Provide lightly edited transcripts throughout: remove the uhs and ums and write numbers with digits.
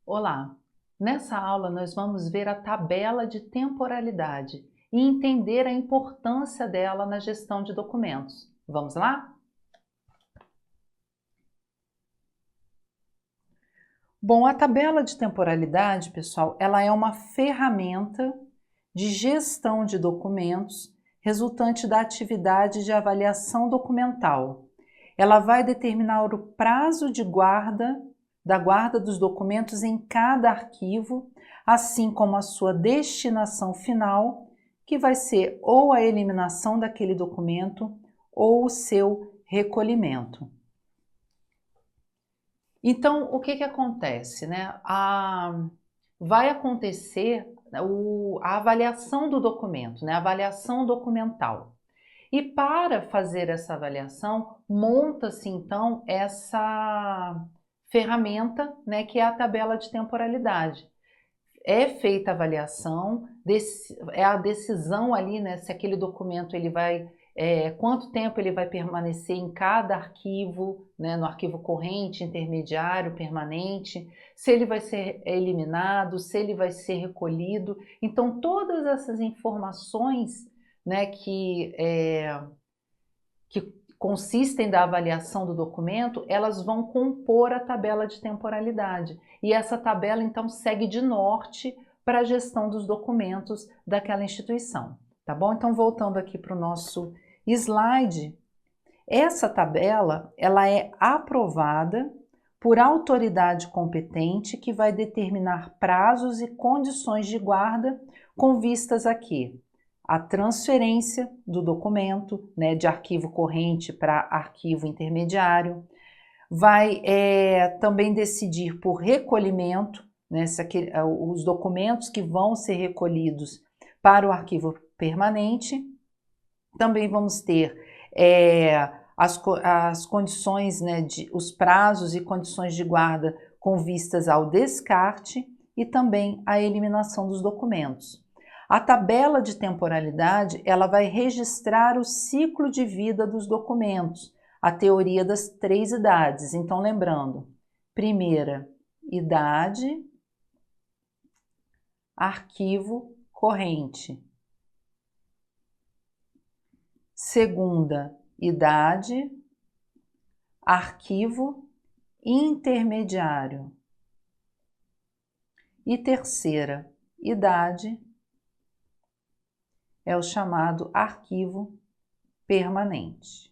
Olá! Nessa aula nós vamos ver a tabela de temporalidade e entender a importância dela na gestão de documentos. Vamos lá? Bom, a tabela de temporalidade, pessoal, ela é uma ferramenta de gestão de documentos resultante da atividade de avaliação documental. Ela vai determinar o prazo de guarda dos documentos em cada arquivo, assim como a sua destinação final, que vai ser ou a eliminação daquele documento ou o seu recolhimento. Então, o que acontece, né? Vai acontecer a avaliação do documento, né? A avaliação documental. E para fazer essa avaliação, monta-se então essa ferramenta, né, que é a tabela de temporalidade. É feita a avaliação, é a decisão ali, né, se aquele documento ele vai, quanto tempo ele vai permanecer em cada arquivo, né, no arquivo corrente, intermediário, permanente, se ele vai ser eliminado, se ele vai ser recolhido. Então, todas essas informações, né, que consistem da avaliação do documento, elas vão compor a tabela de temporalidade. E essa tabela, então, segue de norte para a gestão dos documentos daquela instituição. Tá bom? Então, voltando aqui para o nosso slide, essa tabela, ela é aprovada por autoridade competente que vai determinar prazos e condições de guarda com vistas aqui a transferência do documento, né, de arquivo corrente para arquivo intermediário, vai também decidir por recolhimento, né, os documentos que vão ser recolhidos para o arquivo permanente. Também vamos ter as condições, né, os prazos e condições de guarda com vistas ao descarte e também à eliminação dos documentos. A tabela de temporalidade, ela vai registrar o ciclo de vida dos documentos, a teoria das 3 idades. Então, lembrando, primeira idade, arquivo corrente. Segunda idade, arquivo intermediário. E terceira idade, é o chamado arquivo permanente.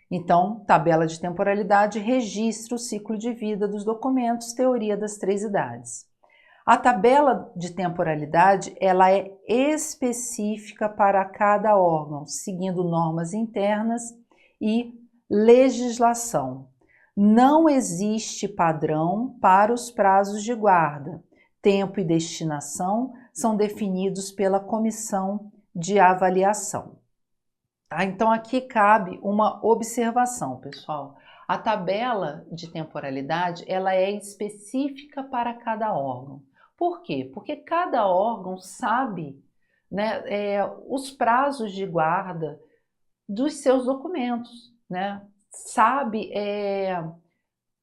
Então, tabela de temporalidade registra o ciclo de vida dos documentos, teoria das 3 idades. A tabela de temporalidade, ela é específica para cada órgão, seguindo normas internas e legislação. Não existe padrão para os prazos de guarda. Tempo e destinação são definidos pela comissão de avaliação. Tá? Então, aqui cabe uma observação, pessoal. A tabela de temporalidade, ela é específica para cada órgão. Por quê? Porque cada órgão sabe, né, os prazos de guarda dos seus documentos, né? Sabe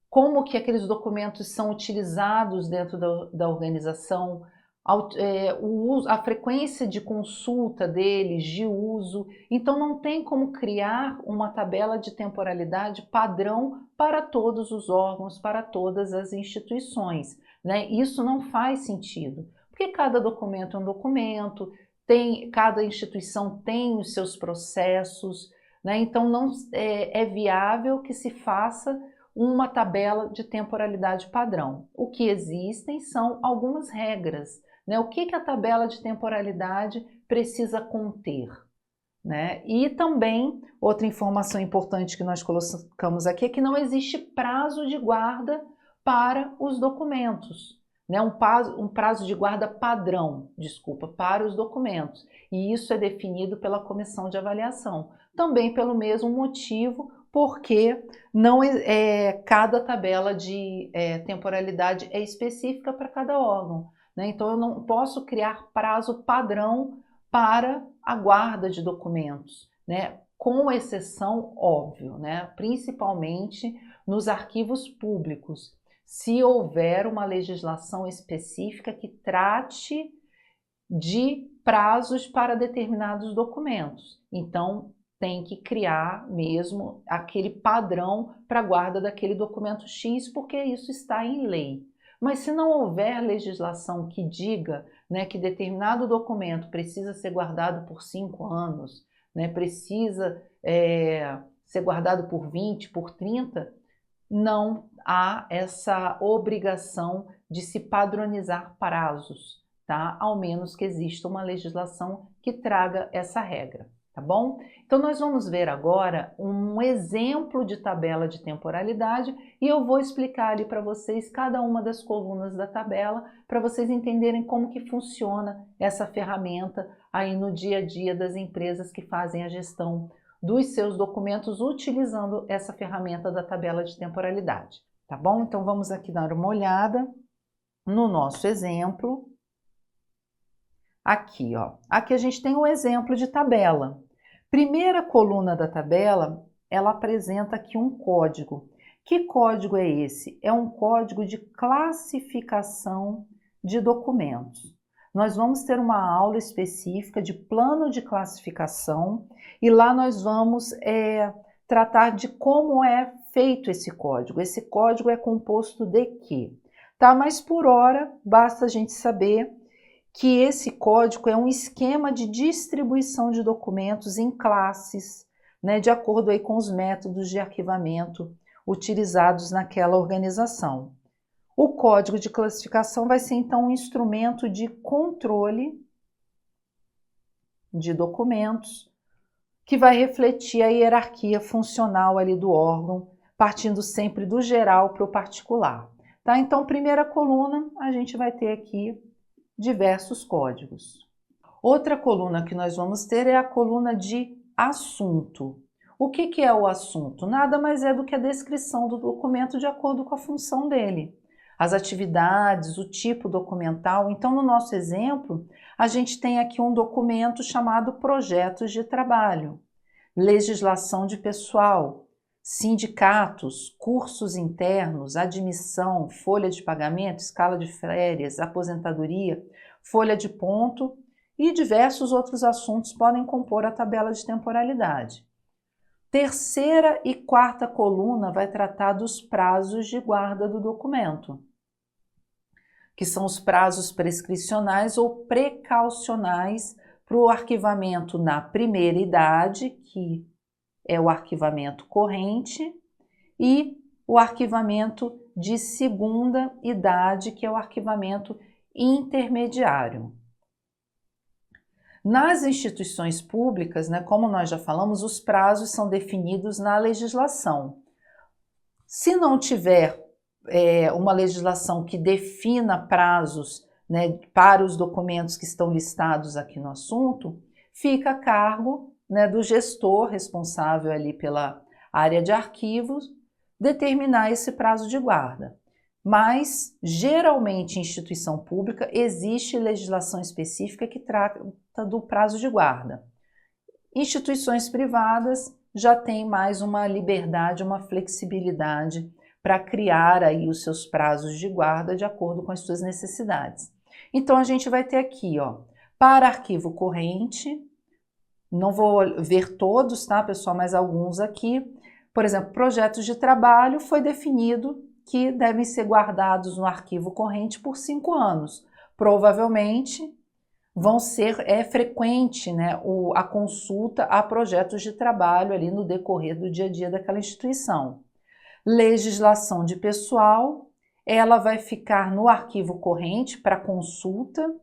como que aqueles documentos são utilizados dentro da organização, a frequência de consulta deles, de uso. Então, não tem como criar uma tabela de temporalidade padrão para todos os órgãos, para todas as instituições, né? Isso não faz sentido, porque cada documento é um documento, cada instituição tem os seus processos, né? Então, não é viável que se faça uma tabela de temporalidade padrão. O que existem são algumas regras, né? O que a tabela de temporalidade precisa conter, né? E também, outra informação importante que nós colocamos aqui é que não existe prazo de guarda para os documentos, né? Um prazo de guarda padrão, desculpa, para os documentos. E isso é definido pela comissão de avaliação. Também pelo mesmo motivo, porque não cada tabela de temporalidade é específica para cada órgão, né? Então, eu não posso criar prazo padrão para a guarda de documentos, né? Com exceção, óbvio, né? Principalmente nos arquivos públicos, se houver uma legislação específica que trate de prazos para determinados documentos. Então, tem que criar mesmo aquele padrão para a guarda daquele documento X, porque isso está em lei. Mas se não houver legislação que diga, né, que determinado documento precisa ser guardado por 5 anos, né, precisa ser guardado por 20, por 30, não há essa obrigação de se padronizar prazos, tá? Ao menos que exista uma legislação que traga essa regra, tá bom? Então nós vamos ver agora um exemplo de tabela de temporalidade e eu vou explicar ali para vocês cada uma das colunas da tabela para vocês entenderem como que funciona essa ferramenta aí no dia a dia das empresas que fazem a gestão dos seus documentos utilizando essa ferramenta da tabela de temporalidade, tá bom? Então vamos aqui dar uma olhada no nosso exemplo. Aqui, ó. Aqui a gente tem um exemplo de tabela. Primeira coluna da tabela, ela apresenta aqui um código. Que código é esse? É um código de classificação de documentos. Nós vamos ter uma aula específica de plano de classificação e lá nós vamos tratar de como é feito esse código. Esse código é composto de quê? Tá? Mas por hora, basta a gente saber que esse código é um esquema de distribuição de documentos em classes, né, de acordo aí com os métodos de arquivamento utilizados naquela organização. O código de classificação vai ser então um instrumento de controle de documentos que vai refletir a hierarquia funcional ali do órgão, partindo sempre do geral para o particular. Tá? Então, primeira coluna, a gente vai ter aqui diversos códigos. Outra coluna que nós vamos ter é a coluna de assunto. O que é o assunto? Nada mais é do que a descrição do documento de acordo com a função dele. As atividades, o tipo documental. Então, no nosso exemplo, a gente tem aqui um documento chamado Projetos de Trabalho, Legislação de Pessoal, Sindicatos, Cursos Internos, Admissão, Folha de Pagamento, Escala de Férias, Aposentadoria, Folha de Ponto e diversos outros assuntos podem compor a tabela de temporalidade. Terceira e quarta coluna vai tratar dos prazos de guarda do documento, que são os prazos prescricionais ou precaucionais para o arquivamento na primeira idade, que é o arquivamento corrente, e o arquivamento de segunda idade, que é o arquivamento intermediário. Nas instituições públicas, né, como nós já falamos, os prazos são definidos na legislação. Se não tiver uma legislação que defina prazos, né, para os documentos que estão listados aqui no assunto, fica a cargo, né, do gestor responsável ali pela área de arquivos determinar esse prazo de guarda. Mas, geralmente, em instituição pública, existe legislação específica que trata do prazo de guarda. Instituições privadas já têm mais uma liberdade, uma flexibilidade para criar aí os seus prazos de guarda de acordo com as suas necessidades. Então, a gente vai ter aqui, ó, para arquivo corrente, não vou ver todos, tá, pessoal, mas alguns aqui. Por exemplo, projetos de trabalho foi definido que devem ser guardados no arquivo corrente por 5 anos. Provavelmente é frequente, né, a consulta a projetos de trabalho ali no decorrer do dia a dia daquela instituição. Legislação de pessoal, ela vai ficar no arquivo corrente para consulta.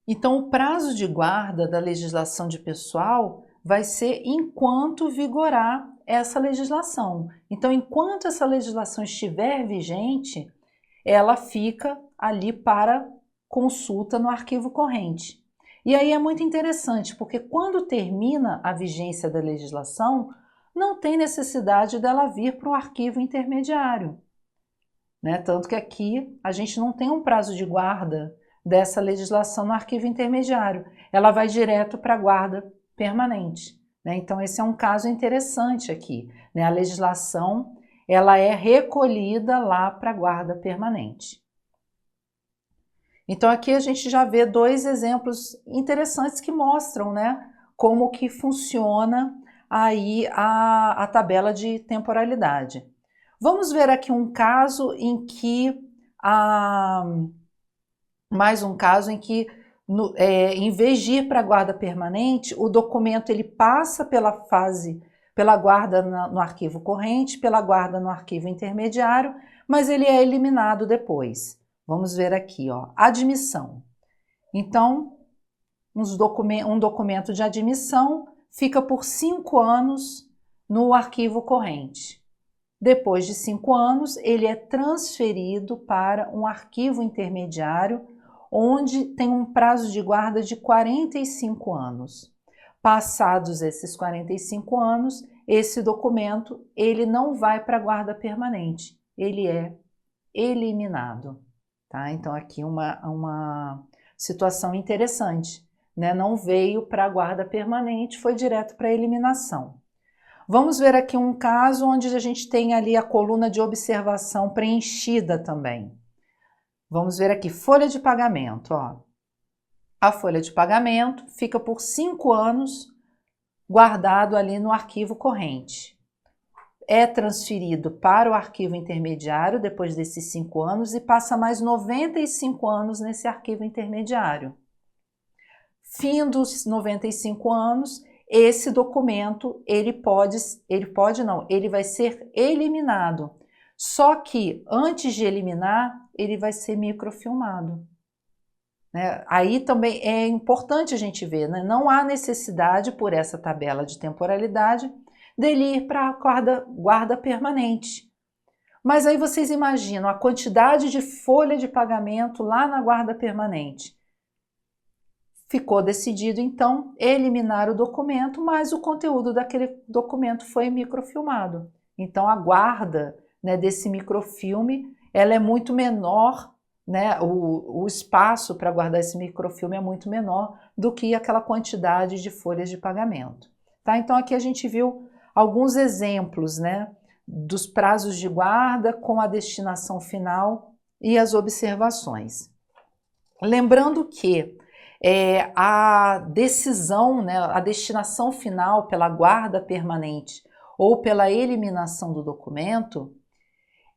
Então, o prazo de guarda da legislação de pessoal vai ser enquanto vigorar essa legislação. Então, enquanto essa legislação estiver vigente, ela fica ali para consulta no arquivo corrente. E aí é muito interessante, porque quando termina a vigência da legislação, não tem necessidade dela vir para o arquivo intermediário, né? Tanto que aqui a gente não tem um prazo de guarda dessa legislação no arquivo intermediário. ela vai direto para a guarda permanente, né? Então esse é um caso interessante aqui, né? A legislação ela é recolhida lá para a guarda permanente. Então aqui a gente já vê dois exemplos interessantes que mostram, né, como que funciona aí a tabela de temporalidade. Vamos ver aqui um caso em que mais um caso em que em vez de ir para a guarda permanente, o documento ele passa pela guarda no arquivo corrente, pela guarda no arquivo intermediário, mas ele é eliminado depois. Vamos ver aqui, ó, admissão. Então, um documento de admissão fica por 5 anos no arquivo corrente. Depois de 5 anos, ele é transferido para um arquivo intermediário, onde tem um prazo de guarda de 45 anos. Passados esses 45 anos, esse documento ele não vai para a guarda permanente, ele é eliminado. Tá? Então aqui uma situação interessante, né? Não veio para a guarda permanente, foi direto para a eliminação. Vamos ver aqui um caso onde a gente tem ali a coluna de observação preenchida também. Vamos ver aqui, folha de pagamento. Ó. A folha de pagamento fica por 5 anos guardado ali no arquivo corrente. É transferido para o arquivo intermediário depois desses 5 anos e passa mais 95 anos nesse arquivo intermediário. Fim dos 95 anos, esse documento ele vai ser eliminado. Só que antes de eliminar, ele vai ser microfilmado. Né? Aí também é importante a gente ver, né? Não há necessidade por essa tabela de temporalidade dele ir para a guarda permanente. Mas aí vocês imaginam a quantidade de folha de pagamento lá na guarda permanente. Ficou decidido, então, eliminar o documento, mas o conteúdo daquele documento foi microfilmado. Então, a guarda, né, desse microfilme, ela é muito menor, né, o espaço para guardar esse microfilme é muito menor do que aquela quantidade de folhas de pagamento. Tá? Então, aqui a gente viu alguns exemplos, né, dos prazos de guarda com a destinação final e as observações. Lembrando que a decisão, né, a destinação final pela guarda permanente ou pela eliminação do documento,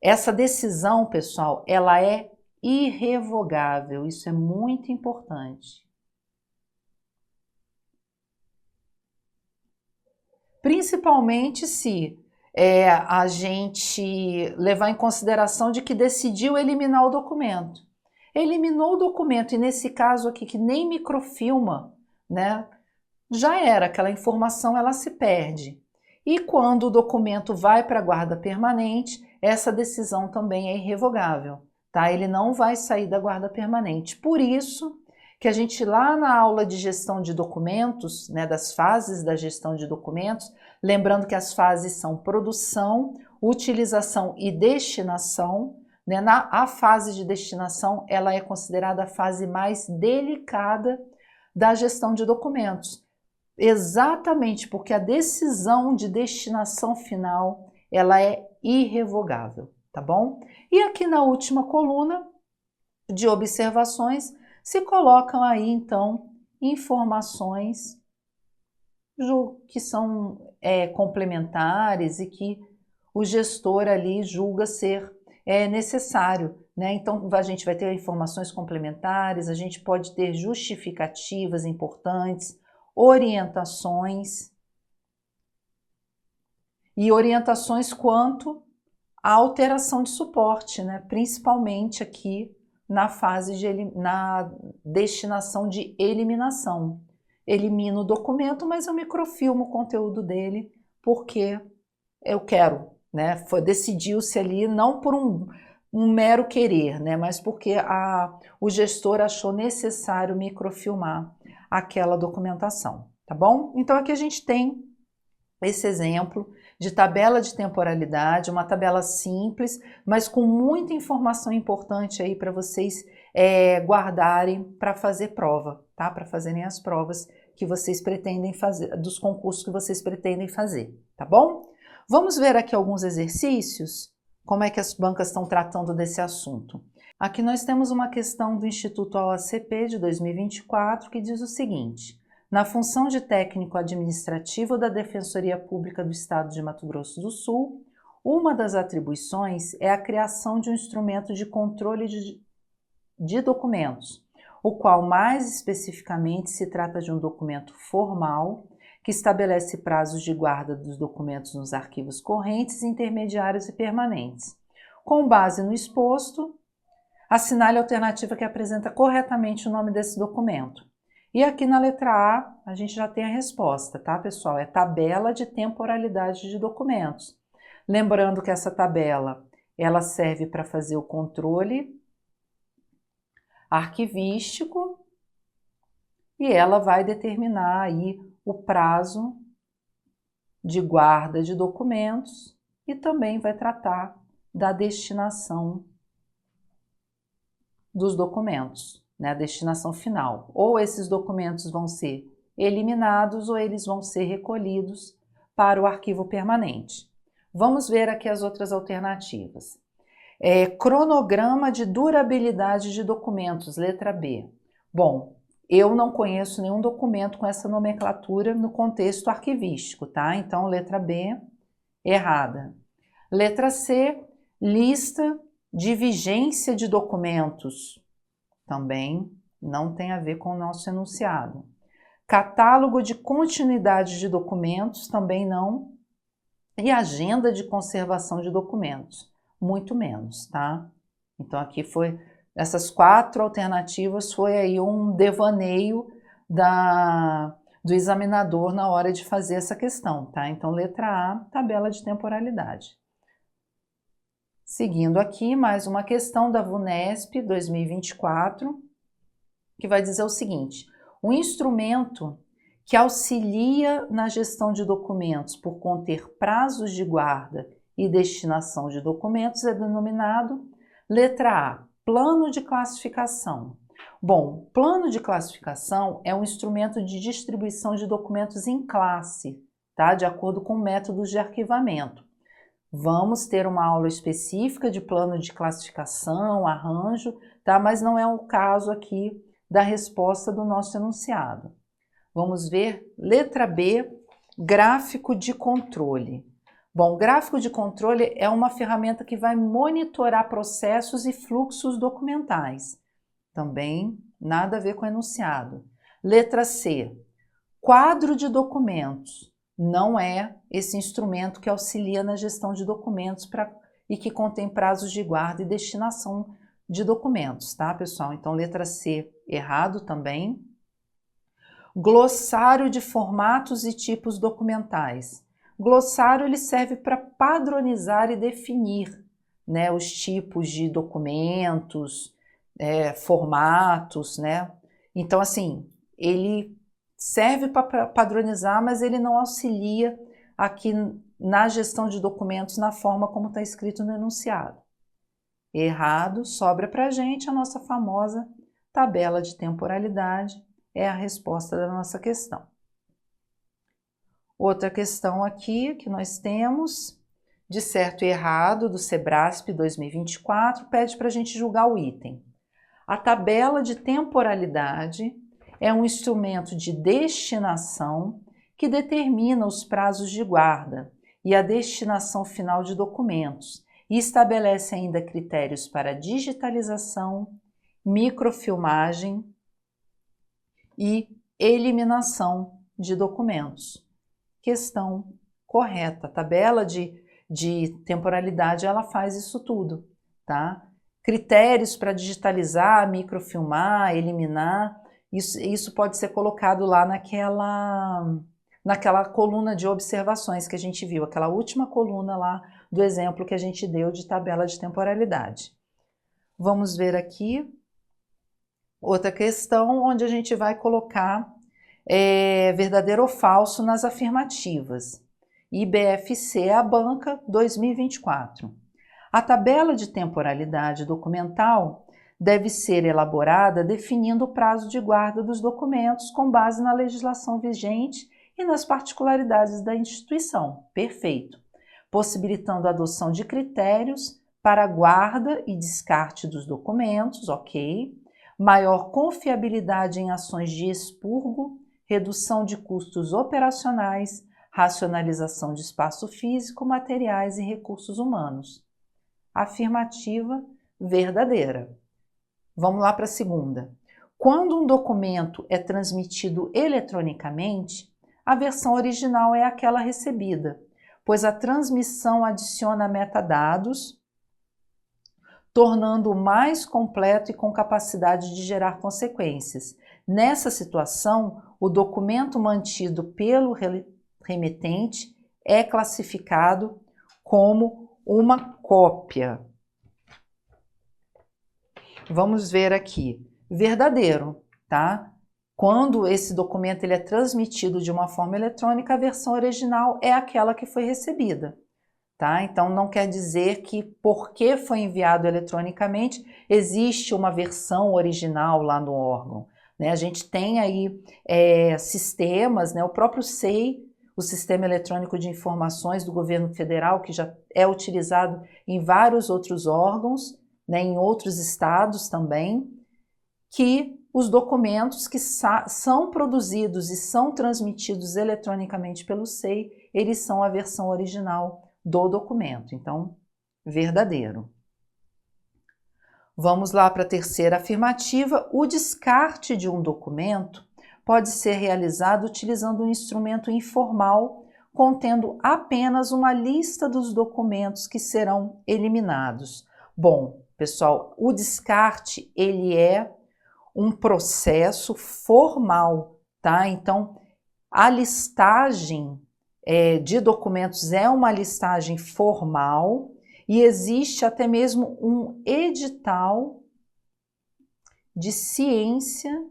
essa decisão, pessoal, ela é irrevogável. Isso é muito importante. Principalmente se a gente levar em consideração de que decidiu eliminar o documento. Eliminou o documento e nesse caso aqui que nem microfilma, né? Já era, aquela informação ela se perde. E quando o documento vai para a guarda permanente, essa decisão também é irrevogável, tá? Ele não vai sair da guarda permanente. Por isso que a gente lá na aula de gestão de documentos, né, das fases da gestão de documentos, lembrando que as fases são produção, utilização e destinação, né? A fase de destinação ela é considerada a fase mais delicada da gestão de documentos, exatamente porque a decisão de destinação final ela é irrevogável, tá bom? E aqui na última coluna de observações se colocam aí então informações que são complementares e que o gestor ali julga ser necessário, né? Então a gente vai ter informações complementares, a gente pode ter justificativas importantes, orientações e orientações quanto à alteração de suporte, né? Principalmente aqui na fase na destinação de eliminação. Elimino o documento, mas eu microfilmo o conteúdo dele porque eu quero, né? Decidiu-se ali não por um mero querer, né? Mas porque o gestor achou necessário microfilmar aquela documentação, tá bom? Então aqui a gente tem esse exemplo de tabela de temporalidade, uma tabela simples, mas com muita informação importante aí para vocês guardarem para fazer prova, tá? Para fazerem as provas que vocês pretendem fazer, dos concursos que vocês pretendem fazer, tá bom? Vamos ver aqui alguns exercícios, como é que as bancas estão tratando desse assunto. Aqui nós temos uma questão do Instituto OACP de 2024 que diz o seguinte: na função de técnico administrativo da Defensoria Pública do Estado de Mato Grosso do Sul, uma das atribuições é a criação de um instrumento de controle de documentos, o qual mais especificamente se trata de um documento formal que estabelece prazos de guarda dos documentos nos arquivos correntes, intermediários e permanentes. Com base no exposto, assinale a alternativa que apresenta corretamente o nome desse documento. E aqui na letra A, a gente já tem a resposta, tá, pessoal? É tabela de temporalidade de documentos. Lembrando que essa tabela, ela serve para fazer o controle arquivístico e ela vai determinar aí o prazo de guarda de documentos e também vai tratar da destinação dos documentos, né? A destinação final. Ou esses documentos vão ser eliminados ou eles vão ser recolhidos para o arquivo permanente. Vamos ver aqui as outras alternativas. Cronograma de durabilidade de documentos, letra B. Bom, eu não conheço nenhum documento com essa nomenclatura no contexto arquivístico, tá? Então, letra B, errada. Letra C, lista de vigência de documentos, também não tem a ver com o nosso enunciado. Catálogo de continuidade de documentos, também não. E agenda de conservação de documentos, muito menos, tá? Então aqui foi, essas 4 alternativas foi aí um devaneio do examinador na hora de fazer essa questão, tá? Então letra A, tabela de temporalidade. Seguindo aqui, mais uma questão da VUNESP 2024, que vai dizer o seguinte: o instrumento que auxilia na gestão de documentos por conter prazos de guarda e destinação de documentos é denominado, letra A, plano de classificação. Bom, plano de classificação é um instrumento de distribuição de documentos em classe, tá? De acordo com métodos de arquivamento. Vamos ter uma aula específica de plano de classificação, arranjo, tá? Mas não é o caso aqui da resposta do nosso enunciado. Vamos ver, letra B, gráfico de controle. Bom, gráfico de controle é uma ferramenta que vai monitorar processos e fluxos documentais. Também nada a ver com o enunciado. Letra C, quadro de documentos. Não é esse instrumento que auxilia na gestão de documentos e que contém prazos de guarda e destinação de documentos, tá, pessoal? Então, letra C, errado também. Glossário de formatos e tipos documentais. Glossário ele serve para padronizar e definir, né, os tipos de documentos, formatos, né? Então, assim, ele serve para padronizar, mas ele não auxilia aqui na gestão de documentos na forma como está escrito no enunciado. Errado, sobra para a gente a nossa famosa tabela de temporalidade, é a resposta da nossa questão. Outra questão aqui que nós temos, de certo e errado, do SEBRASP 2024, pede para a gente julgar o item. A tabela de temporalidade é um instrumento de destinação que determina os prazos de guarda e a destinação final de documentos e estabelece ainda critérios para digitalização, microfilmagem e eliminação de documentos. Questão correta. A tabela de temporalidade, ela faz isso tudo, tá? Critérios para digitalizar, microfilmar, eliminar, isso pode ser colocado lá naquela coluna de observações que a gente viu, aquela última coluna lá do exemplo que a gente deu de tabela de temporalidade. Vamos ver aqui outra questão onde a gente vai colocar verdadeiro ou falso nas afirmativas. IBFC, a banca 2024. A tabela de temporalidade documental deve ser elaborada definindo o prazo de guarda dos documentos com base na legislação vigente e nas particularidades da instituição. Perfeito. Possibilitando a adoção de critérios para guarda e descarte dos documentos, ok. Maior confiabilidade em ações de expurgo, redução de custos operacionais, racionalização de espaço físico, materiais e recursos humanos. Afirmativa verdadeira. Vamos lá para a segunda. Quando um documento é transmitido eletronicamente, a versão original é aquela recebida, pois a transmissão adiciona metadados, tornando-o mais completo e com capacidade de gerar consequências. Nessa situação, o documento mantido pelo remetente é classificado como uma cópia. Vamos ver aqui. Verdadeiro, tá? Quando esse documento ele é transmitido de uma forma eletrônica, a versão original é aquela que foi recebida. Tá? Então, não quer dizer que porque foi enviado eletronicamente, existe uma versão original lá no órgão. Né? A gente tem aí sistemas, né? O próprio SEI, o Sistema Eletrônico de Informações do Governo Federal, que já é utilizado em vários outros órgãos, né? Em outros estados também, que os documentos que são produzidos e são transmitidos eletronicamente pelo SEI, eles são a versão original do documento, então, verdadeiro. Vamos lá para a terceira afirmativa. O descarte de um documento pode ser realizado utilizando um instrumento informal contendo apenas uma lista dos documentos que serão eliminados. Bom, pessoal, o descarte, ele é um processo formal, tá? Então, a listagem de documentos é uma listagem formal e existe até mesmo um edital de ciência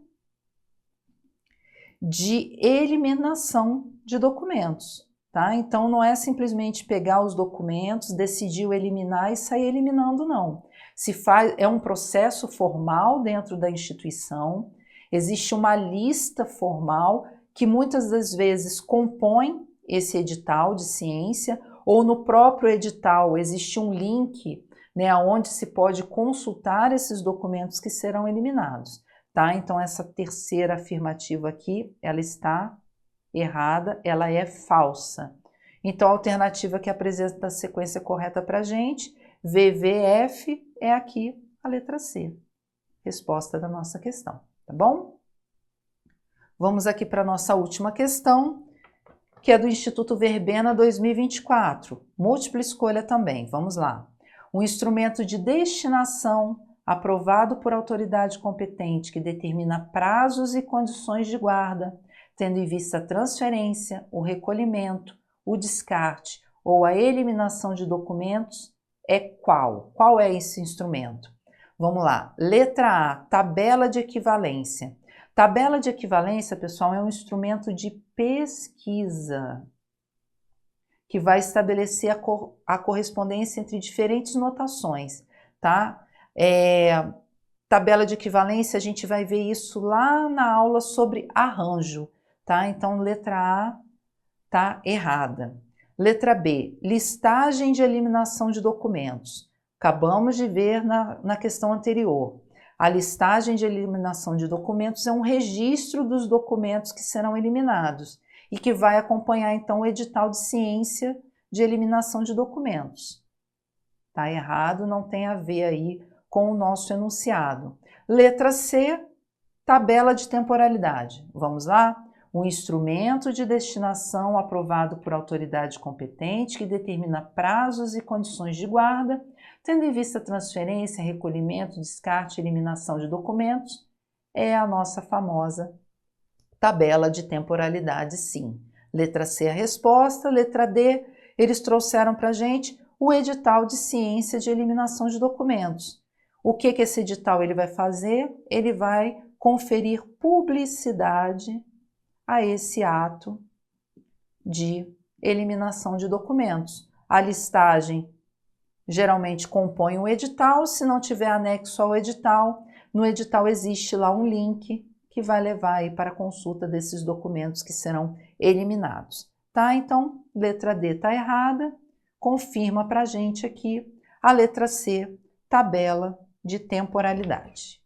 de eliminação de documentos, tá? Então não é simplesmente pegar os documentos, decidiu eliminar e sair eliminando, não. É um processo formal dentro da instituição, existe uma lista formal que muitas das vezes compõe esse edital de ciência, ou no próprio edital existe um link, né, onde se pode consultar esses documentos que serão eliminados, tá? Então essa terceira afirmativa aqui, ela está errada, ela é falsa. Então a alternativa que apresenta a sequência correta para a gente, VVF, é aqui a letra C, resposta da nossa questão, tá bom? Vamos aqui para a nossa última questão, que é do Instituto Verbena 2024. Múltipla escolha também, vamos lá. Um instrumento de destinação aprovado por autoridade competente que determina prazos e condições de guarda, tendo em vista a transferência, o recolhimento, o descarte ou a eliminação de documentos, é qual? Qual é esse instrumento? Vamos lá. Letra A, tabela de equivalência. Tabela de equivalência, pessoal, é um instrumento de pesquisa que vai estabelecer a correspondência entre diferentes notações, tá? Tabela de equivalência, a gente vai ver isso lá na aula sobre arranjo, tá? Então, letra A tá errada. Letra B, listagem de eliminação de documentos. Acabamos de ver na questão anterior. A listagem de eliminação de documentos é um registro dos documentos que serão eliminados e que vai acompanhar, então, o edital de ciência de eliminação de documentos. Tá errado, não tem a ver aí com o nosso enunciado. Letra C, tabela de temporalidade. Vamos lá? Um instrumento de destinação aprovado por autoridade competente que determina prazos e condições de guarda, tendo em vista transferência, recolhimento, descarte e eliminação de documentos, é a nossa famosa tabela de temporalidade, sim. Letra C a resposta, letra D, eles trouxeram para a gente o edital de ciência de eliminação de documentos. O que esse edital ele vai fazer? Ele vai conferir publicidade a esse ato de eliminação de documentos. A listagem geralmente compõe um edital. Se não tiver anexo ao edital, no edital existe lá um link que vai levar aí para a consulta desses documentos que serão eliminados, tá? Então, letra D está errada, confirma para a gente aqui a letra C, tabela de temporalidade.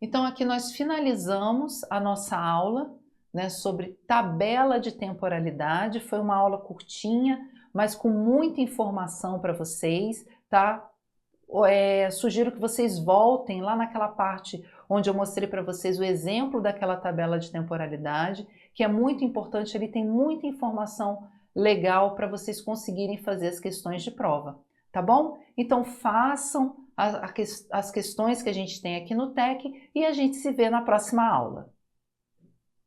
Então, aqui nós finalizamos a nossa aula, né, sobre tabela de temporalidade. Foi uma aula curtinha, mas com muita informação para vocês, tá? Sugiro que vocês voltem lá naquela parte onde eu mostrei para vocês o exemplo daquela tabela de temporalidade, que é muito importante, ele tem muita informação legal para vocês conseguirem fazer as questões de prova, tá bom? Então façam as questões que a gente tem aqui no TEC e a gente se vê na próxima aula.